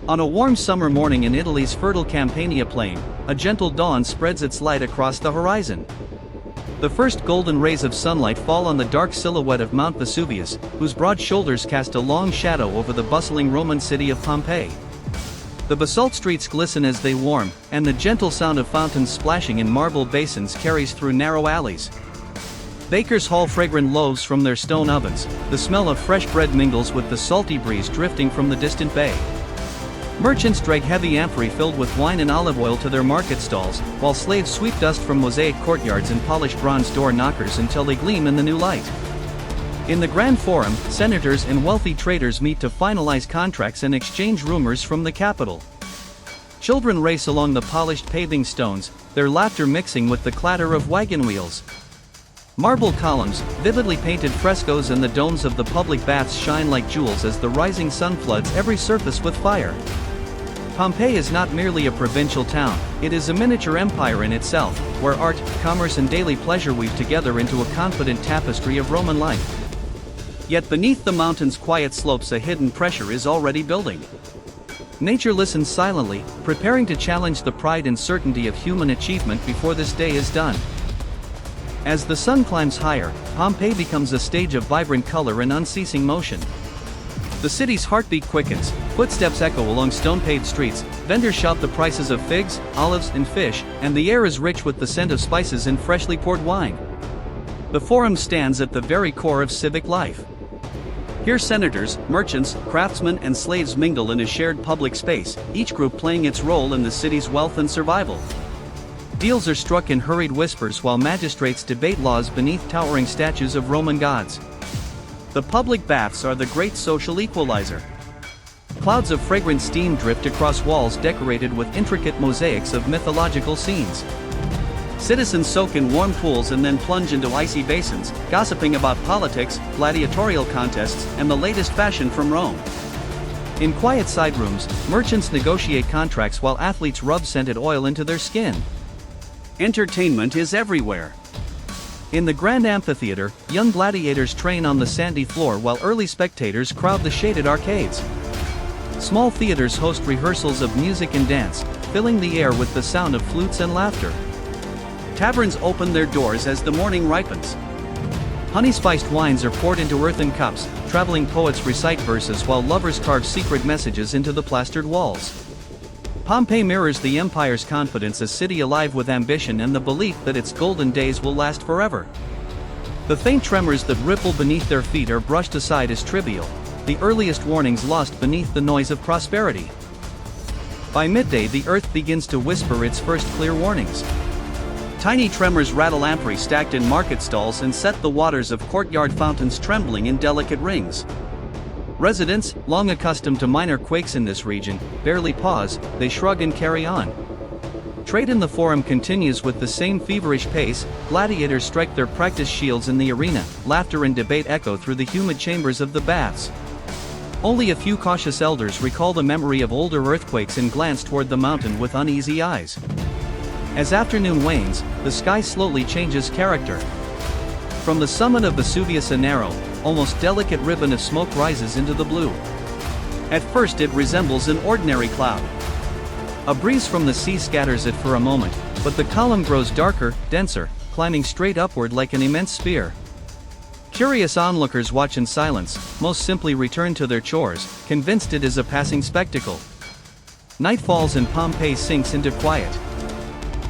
On a warm summer morning in Italy's fertile Campania plain, a gentle dawn spreads its light across the horizon. The first golden rays of sunlight fall on the dark silhouette of Mount Vesuvius, whose broad shoulders cast a long shadow over the bustling Roman city of Pompeii. The basalt streets glisten as they warm, and the gentle sound of fountains splashing in marble basins carries through narrow alleys. Bakers haul fragrant loaves from their stone ovens, the smell of fresh bread mingles with the salty breeze drifting from the distant bay. Merchants drag heavy amphorae filled with wine and olive oil to their market stalls, while slaves sweep dust from mosaic courtyards and polish bronze door knockers until they gleam in the new light. In the Grand Forum, senators and wealthy traders meet to finalize contracts and exchange rumors from the capital. Children race along the polished paving stones, their laughter mixing with the clatter of wagon wheels. Marble columns, vividly painted frescoes and the domes of the public baths shine like jewels as the rising sun floods every surface with fire. Pompeii is not merely a provincial town, it is a miniature empire in itself, where art, commerce and daily pleasure weave together into a confident tapestry of Roman life. Yet beneath the mountain's quiet slopes a hidden pressure is already building. Nature listens silently, preparing to challenge the pride and certainty of human achievement before this day is done. As the sun climbs higher, Pompeii becomes a stage of vibrant color and unceasing motion. The city's heartbeat quickens, footsteps echo along stone-paved streets, vendors shout the prices of figs, olives, and fish, and the air is rich with the scent of spices and freshly poured wine. The Forum stands at the very core of civic life. Here senators, merchants, craftsmen, and slaves mingle in a shared public space, each group playing its role in the city's wealth and survival. Deals are struck in hurried whispers while magistrates debate laws beneath towering statues of Roman gods. The public baths are the great social equalizer. Clouds of fragrant steam drift across walls decorated with intricate mosaics of mythological scenes. Citizens soak in warm pools and then plunge into icy basins, gossiping about politics, gladiatorial contests, and the latest fashion from Rome. In quiet side rooms, merchants negotiate contracts while athletes rub scented oil into their skin. Entertainment is everywhere. In the grand amphitheater, young gladiators train on the sandy floor while early spectators crowd the shaded arcades. Small theaters host rehearsals of music and dance, filling the air with the sound of flutes and laughter. Taverns open their doors as the morning ripens. Honey-spiced wines are poured into earthen cups, traveling poets recite verses while lovers carve secret messages into the plastered walls. Pompeii mirrors the empire's confidence, a city alive with ambition and the belief that its golden days will last forever. The faint tremors that ripple beneath their feet are brushed aside as trivial, the earliest warnings lost beneath the noise of prosperity. By midday the earth begins to whisper its first clear warnings. Tiny tremors rattle amphorae stacked in market stalls and set the waters of courtyard fountains trembling in delicate rings. Residents, long accustomed to minor quakes in this region, barely pause, they shrug and carry on. Trade in the Forum continues with the same feverish pace, gladiators strike their practice shields in the arena, laughter and debate echo through the humid chambers of the baths. Only a few cautious elders recall the memory of older earthquakes and glance toward the mountain with uneasy eyes. As afternoon wanes, the sky slowly changes character. From the summit of Vesuvius a narrow, almost delicate ribbon of smoke rises into the blue. At first it resembles an ordinary cloud. A breeze from the sea scatters it for a moment, but the column grows darker, denser, climbing straight upward like an immense spear. Curious onlookers watch in silence, most simply return to their chores, convinced it is a passing spectacle. Night falls and Pompeii sinks into quiet.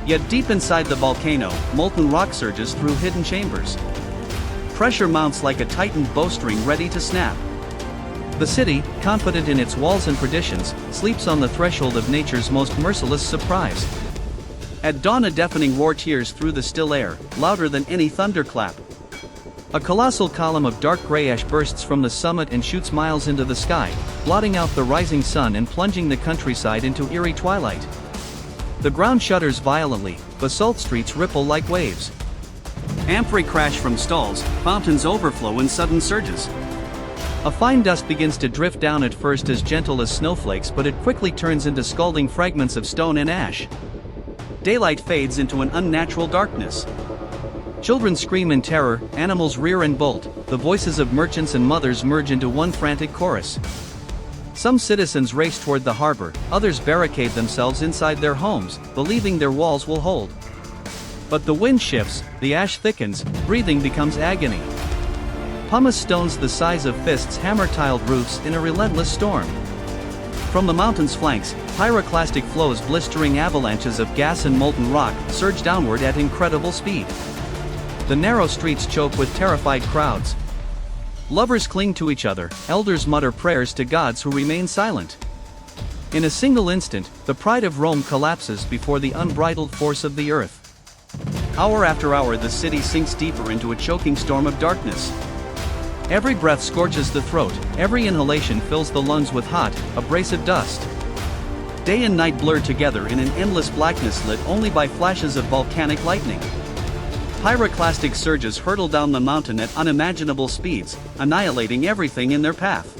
Yet deep inside the volcano, molten rock surges through hidden chambers. Pressure mounts like a tightened bowstring ready to snap. The city, confident in its walls and traditions, sleeps on the threshold of nature's most merciless surprise. At dawn a deafening roar tears through the still air, louder than any thunderclap. A colossal column of dark gray ash bursts from the summit and shoots miles into the sky, blotting out the rising sun and plunging the countryside into eerie twilight. The ground shudders violently, basalt streets ripple like waves. Amphorae crash from stalls, fountains overflow in sudden surges. A fine dust begins to drift down, at first as gentle as snowflakes, but it quickly turns into scalding fragments of stone and ash. Daylight fades into an unnatural darkness. Children scream in terror, animals rear and bolt, the voices of merchants and mothers merge into one frantic chorus. Some citizens race toward the harbor, others barricade themselves inside their homes, believing their walls will hold. But the wind shifts, the ash thickens, breathing becomes agony. Pumice stones the size of fists hammer tiled roofs in a relentless storm. From the mountain's flanks, pyroclastic flows, blistering avalanches of gas and molten rock, surge downward at incredible speed. The narrow streets choke with terrified crowds. Lovers cling to each other, elders mutter prayers to gods who remain silent. In a single instant, the pride of Rome collapses before the unbridled force of the earth. Hour after hour, the city sinks deeper into a choking storm of darkness. Every breath scorches the throat, every inhalation fills the lungs with hot, abrasive dust. Day and night blur together in an endless blackness lit only by flashes of volcanic lightning. Pyroclastic surges hurtle down the mountain at unimaginable speeds, annihilating everything in their path.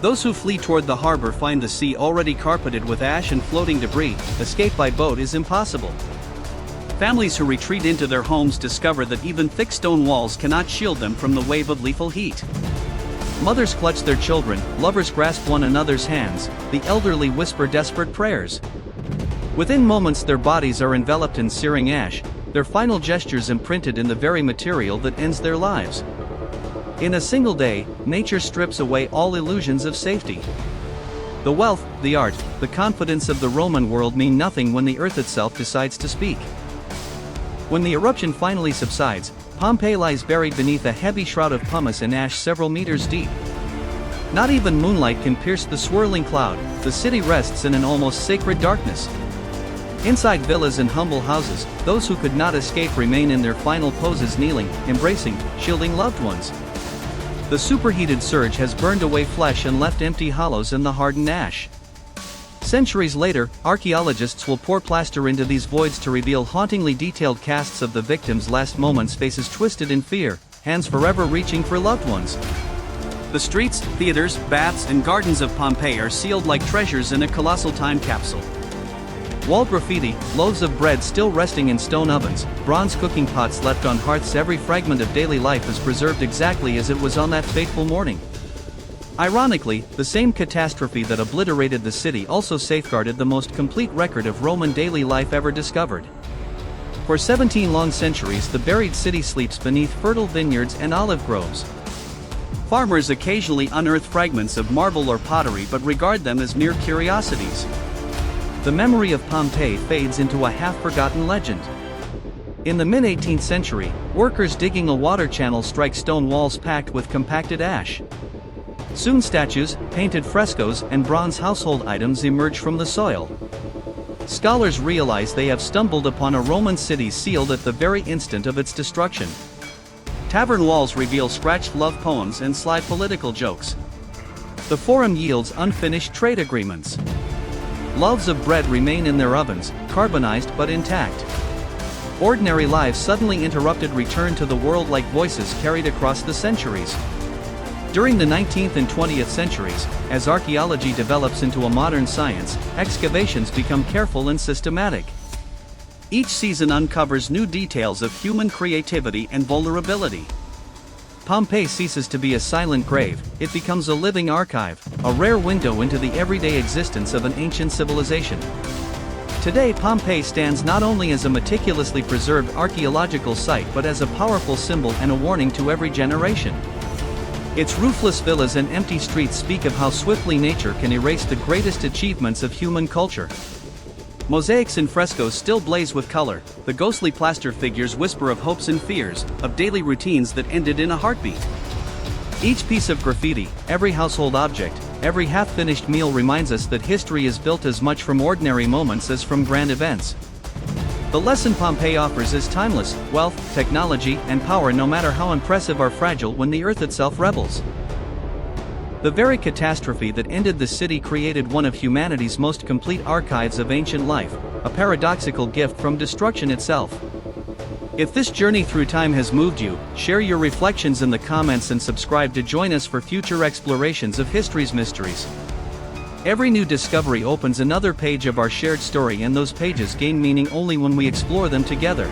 Those who flee toward the harbor find the sea already carpeted with ash and floating debris. Escape by boat is impossible. Families who retreat into their homes discover that even thick stone walls cannot shield them from the wave of lethal heat. Mothers clutch their children, lovers grasp one another's hands, the elderly whisper desperate prayers. Within moments their bodies are enveloped in searing ash, their final gestures imprinted in the very material that ends their lives. In a single day, nature strips away all illusions of safety. The wealth, the art, the confidence of the Roman world mean nothing when the earth itself decides to speak. When the eruption finally subsides, Pompeii lies buried beneath a heavy shroud of pumice and ash several meters deep. Not even moonlight can pierce the swirling cloud, the city rests in an almost sacred darkness. Inside villas and humble houses, those who could not escape remain in their final poses, kneeling, embracing, shielding loved ones. The superheated surge has burned away flesh and left empty hollows in the hardened ash. Centuries later, archaeologists will pour plaster into these voids to reveal hauntingly detailed casts of the victims' last moments, faces twisted in fear, hands forever reaching for loved ones. The streets, theaters, baths, and gardens of Pompeii are sealed like treasures in a colossal time capsule. Wall graffiti, loaves of bread still resting in stone ovens, bronze cooking pots left on hearths, every fragment of daily life is preserved exactly as it was on that fateful morning. Ironically, the same catastrophe that obliterated the city also safeguarded the most complete record of Roman daily life ever discovered. For 17 long centuries, the buried city sleeps beneath fertile vineyards and olive groves. Farmers occasionally unearth fragments of marble or pottery but regard them as mere curiosities. The memory of Pompeii fades into a half-forgotten legend. In the mid-18th century, workers digging a water channel strike stone walls packed with compacted ash. Soon statues, painted frescoes, and bronze household items emerge from the soil. Scholars realize they have stumbled upon a Roman city sealed at the very instant of its destruction. Tavern walls reveal scratched love poems and sly political jokes. The Forum yields unfinished trade agreements. Loaves of bread remain in their ovens, carbonized but intact. Ordinary lives suddenly interrupted return to the world like voices carried across the centuries. During the 19th and 20th centuries, as archaeology develops into a modern science, excavations become careful and systematic. Each season uncovers new details of human creativity and vulnerability. Pompeii ceases to be a silent grave, it becomes a living archive, a rare window into the everyday existence of an ancient civilization. Today, Pompeii stands not only as a meticulously preserved archaeological site but as a powerful symbol and a warning to every generation. Its roofless villas and empty streets speak of how swiftly nature can erase the greatest achievements of human culture. Mosaics and frescoes still blaze with color, the ghostly plaster figures whisper of hopes and fears, of daily routines that ended in a heartbeat. Each piece of graffiti, every household object, every half-finished meal reminds us that history is built as much from ordinary moments as from grand events. The lesson Pompeii offers is timeless: wealth, technology, and power, no matter how impressive, are fragile when the earth itself rebels. The very catastrophe that ended the city created one of humanity's most complete archives of ancient life, a paradoxical gift from destruction itself. If this journey through time has moved you, share your reflections in the comments and subscribe to join us for future explorations of history's mysteries. Every new discovery opens another page of our shared story, and those pages gain meaning only when we explore them together.